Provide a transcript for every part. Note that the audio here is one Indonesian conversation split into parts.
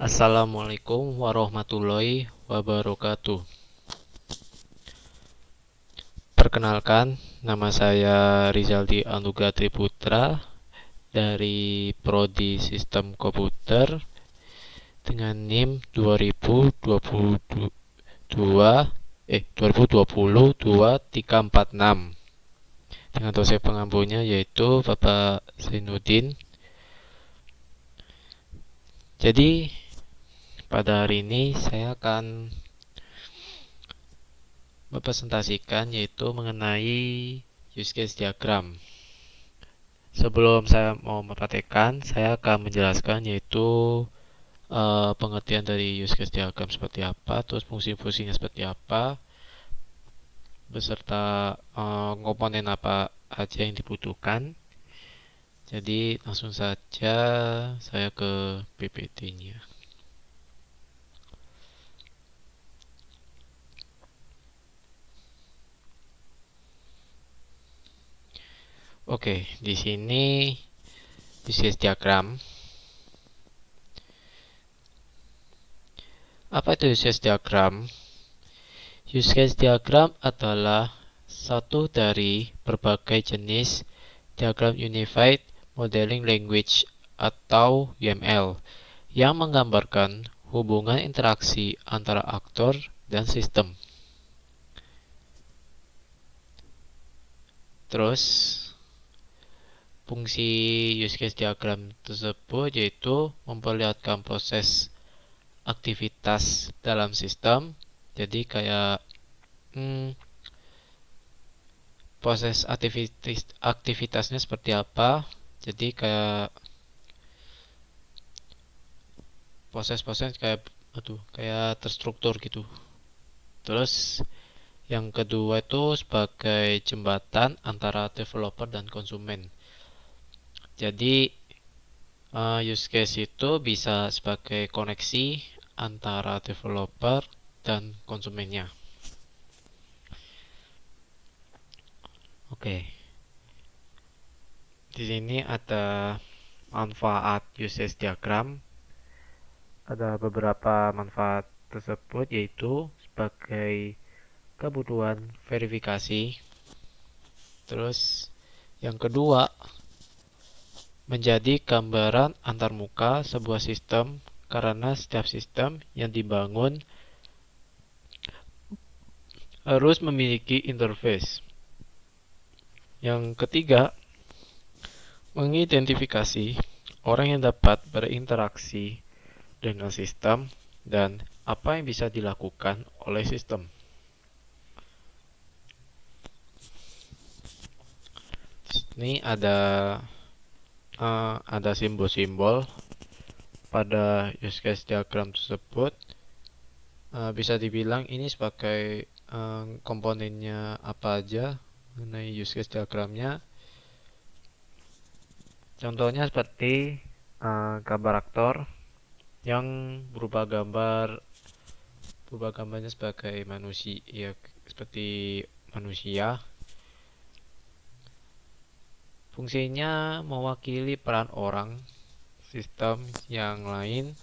Assalamualaikum warahmatullahi wabarakatuh. Perkenalkan, nama saya Rizaldi Anugrah Triputra dari Prodi Sistem Komputer dengan NIM 2022 dengan dosen pengampunya yaitu Bapak Zainuddin. Jadi pada hari ini saya akan mempresentasikan yaitu mengenai use case diagram. Sebelum saya mau mempraktekkan, saya akan menjelaskan yaitu pengertian dari use case diagram seperti apa, terus fungsi-fungsinya seperti apa, beserta komponen apa aja yang dibutuhkan. Jadi langsung saja saya ke PPT-nya. Oke, di sini use case diagram. Apa itu use case diagram? Use case diagram adalah satu dari berbagai jenis diagram Unified Modeling Language atau UML yang menggambarkan hubungan interaksi antara aktor dan sistem. Terus, fungsi use case diagram tersebut yaitu memperlihatkan proses aktivitas dalam sistem. Jadi kayak proses aktivitasnya seperti apa. Jadi kayak proses-proses kayak terstruktur gitu. Terus yang kedua itu sebagai jembatan antara developer dan konsumen. Jadi use case itu bisa sebagai koneksi antara developer dan konsumennya. Oke. Di sini ada manfaat use case diagram. Ada beberapa manfaat tersebut yaitu sebagai kebutuhan verifikasi. Terus yang kedua, menjadi gambaran antarmuka sebuah sistem karena setiap sistem yang dibangun harus memiliki interface. Yang ketiga, mengidentifikasi orang yang dapat berinteraksi dengan sistem dan apa yang bisa dilakukan oleh sistem. Ini ada simbol-simbol pada use case diagram tersebut. Bisa dibilang ini sebagai komponennya apa aja mengenai use case diagramnya. Contohnya seperti gambar aktor yang berubah gambarnya sebagai manusia, ya seperti manusia. Fungsinya mewakili peran orang, sistem yang lain,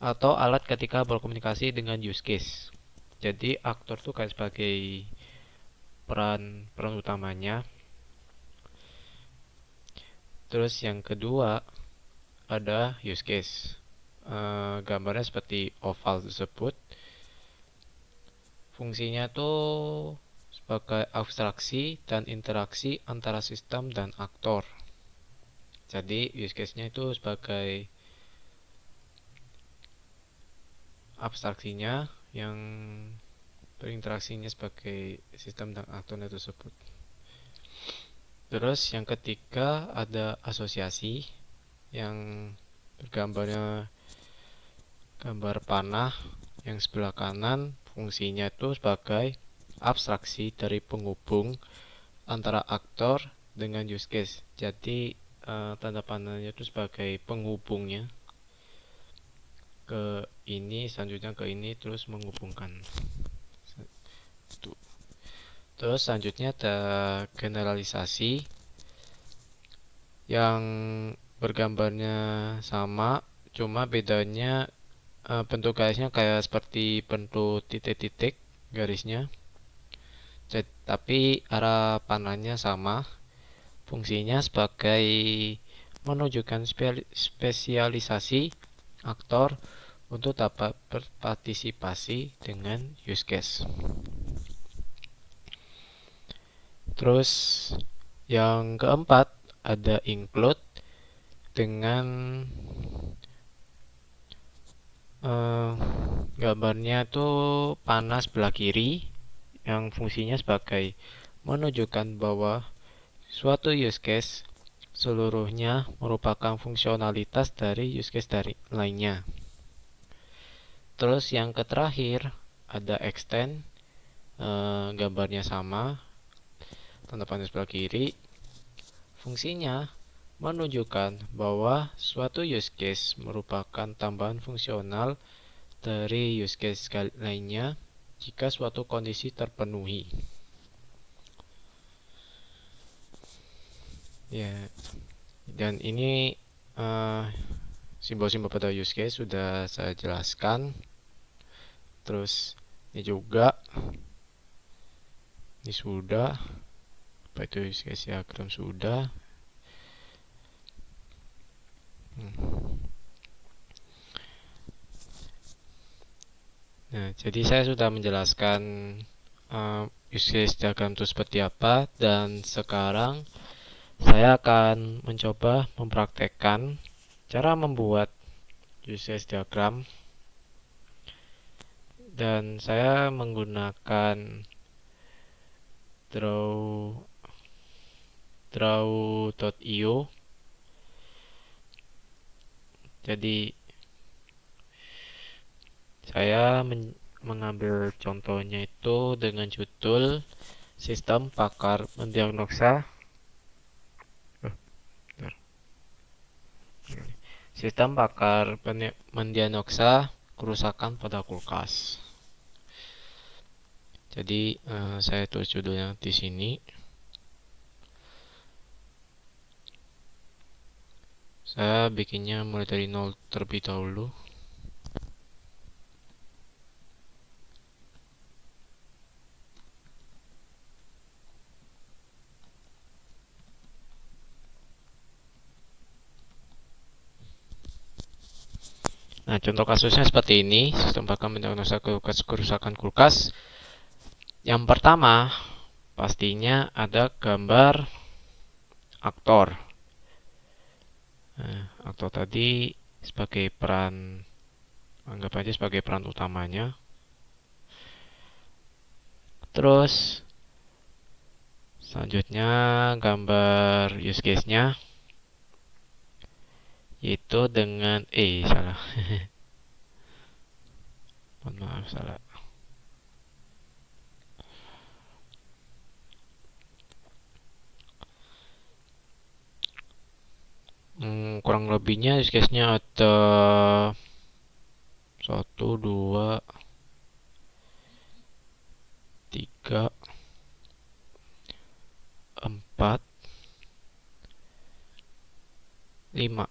atau alat ketika berkomunikasi dengan use case. Jadi aktor itu kayak sebagai peran utamanya. Terus yang kedua ada use case. Gambarnya seperti oval tersebut. Fungsinya tuh sebagai abstraksi dan interaksi antara sistem dan aktor. Jadi use case-nya itu sebagai abstraksinya yang berinteraksinya sebagai sistem dan aktornya tersebut. Terus yang ketiga ada asosiasi yang bergambarnya gambar panah yang sebelah kanan. Fungsinya itu sebagai abstraksi dari penghubung antara aktor dengan use case. Jadi tanda panahnya itu sebagai penghubungnya ke ini, selanjutnya ke ini, terus menghubungkan. Terus selanjutnya ada generalisasi yang bergambarnya sama, cuma bedanya bentuk garisnya kayak seperti bentuk titik-titik garisnya. Tapi arah panahnya sama. Fungsinya sebagai menunjukkan spesialisasi aktor untuk dapat berpartisipasi dengan use case. Terus yang keempat ada include dengan gambarnya tuh panah sebelah kiri yang fungsinya sebagai menunjukkan bahwa suatu use case seluruhnya merupakan fungsionalitas dari use case dari lainnya. Terus yang terakhir ada extend, gambarnya sama, tanda panah sebelah kiri. Fungsinya menunjukkan bahwa suatu use case merupakan tambahan fungsional dari use case lainnya jika suatu kondisi terpenuhi. Ya, dan ini simbol-simbol pada use case sudah saya jelaskan. Terus ini juga, ini sudah, apa itu use case diagram sudah. Nah, jadi saya sudah menjelaskan use case diagram itu seperti apa, dan sekarang saya akan mencoba mempraktekkan cara membuat use case diagram, dan saya menggunakan draw.io. Jadi saya mengambil contohnya itu dengan judul sistem pakar mendiagnosa kerusakan pada kulkas. Jadi saya tulis judulnya di sini. Saya bikinnya mulai dari 0 terlebih dahulu. Nah, contoh kasusnya seperti ini, sistem pakar mendiagnosa kerusakan kulkas. Yang pertama, pastinya ada gambar aktor. Nah, aktor tadi sebagai peran, anggap aja sebagai peran utamanya. Terus selanjutnya gambar use case-nya, yaitu dengan salah. Mohon maaf, salah. Kurang lebihnya use case-nya ada 1, 2, 3, 4, 5.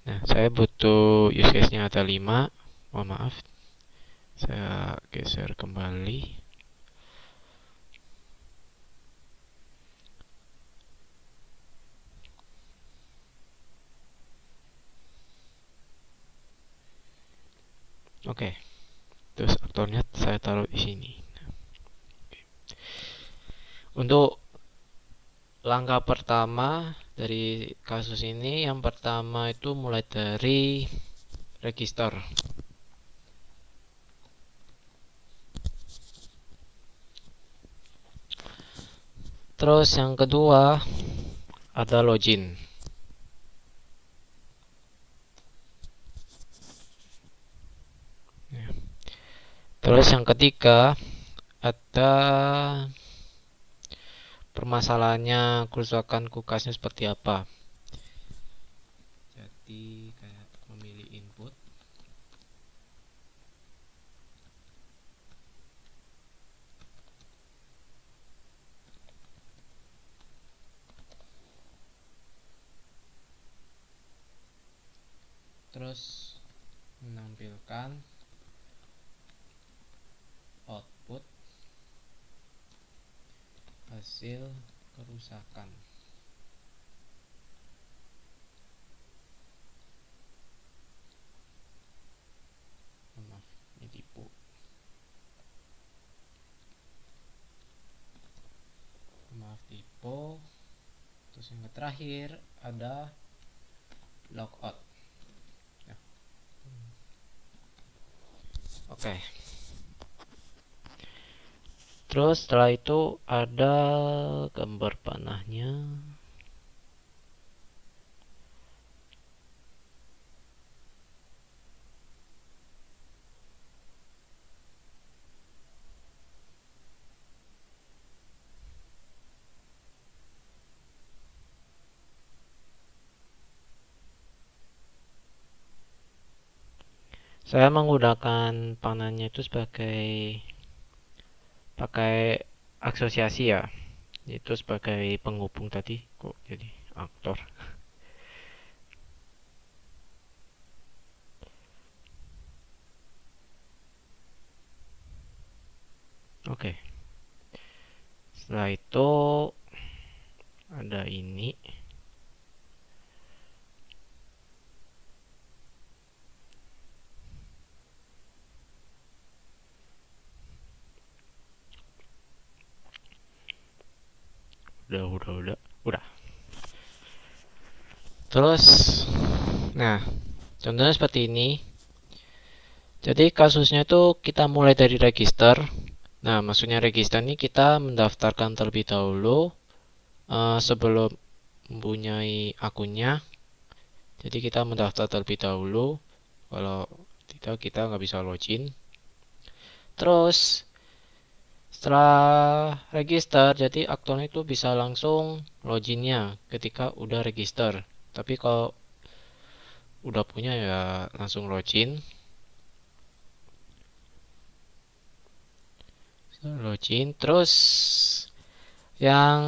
Nah, saya butuh use case-nya ada 5. Mohon maaf, saya geser kembali. Oke, terus aktornya saya taruh di sini. Untuk langkah pertama dari kasus ini, yang pertama itu mulai dari register. Terus yang kedua ada login. Terus yang ketiga ada permasalahannya, kerusakan kulkasnya seperti apa. Jadi kayak memilih input. Terus menampilkan output hasil kerusakan. Maaf, ini tipu. Maaf, tipu. Terus yang terakhir ada logout. Ya. Oke. Terus setelah itu ada gambar panahnya. Saya menggunakan panahnya itu sebagai pakai asosiasi ya, itu sebagai penghubung tadi. Kok jadi aktor? Oke. Setelah itu ada ini. Udah. Terus, nah, contohnya seperti ini. Jadi kasusnya itu kita mulai dari register. Nah, maksudnya register ini kita mendaftarkan terlebih dahulu sebelum mempunyai akunnya. Jadi kita mendaftar terlebih dahulu. Kalau tidak kita nggak bisa login. Terus setelah register, jadi aktornya itu bisa langsung loginnya ketika udah register. Tapi kalau udah punya ya langsung login. Terus yang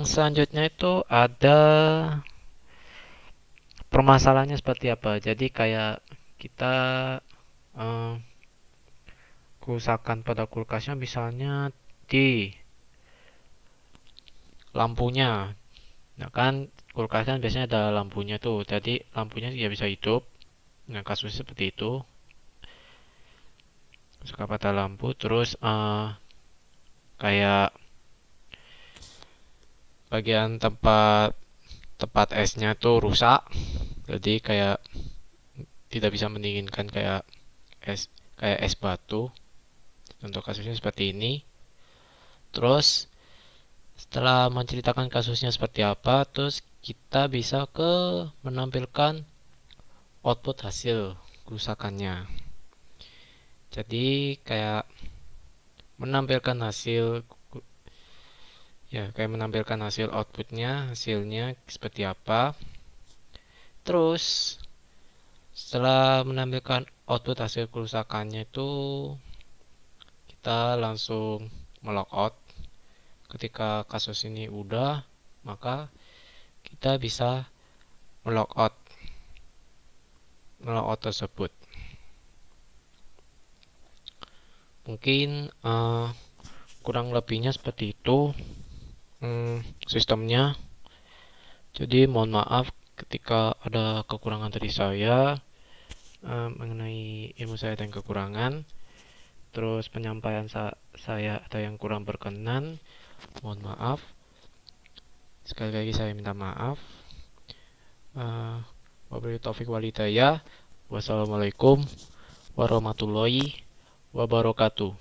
selanjutnya itu ada permasalahannya seperti apa. Jadi kayak kita kerusakan pada kulkasnya misalnya di lampunya. Nah kan kulkas kan biasanya ada lampunya tuh. Jadi lampunya tidak bisa hidup. Nah kasusnya seperti itu. Suka patah lampu. Terus kayak bagian tempat esnya tuh rusak. Jadi kayak tidak bisa mendinginkan kayak es batu. Untuk kasusnya seperti ini. Terus setelah menceritakan kasusnya seperti apa, terus kita bisa ke menampilkan output hasil kerusakannya. Jadi kayak menampilkan hasil outputnya, hasilnya seperti apa. Terus setelah menampilkan output hasil kerusakannya itu kita langsung melogout. Ketika kasus ini udah, maka kita bisa melogout tersebut. Mungkin kurang lebihnya seperti itu sistemnya. Jadi mohon maaf ketika ada kekurangan dari saya mengenai ilmu saya dan kekurangan. Terus penyampaian saya ada yang kurang berkenan, mohon maaf. Sekali lagi saya minta maaf. Wabillahi taufiq wal hidayah. Wassalamualaikum warahmatullahi wabarakatuh.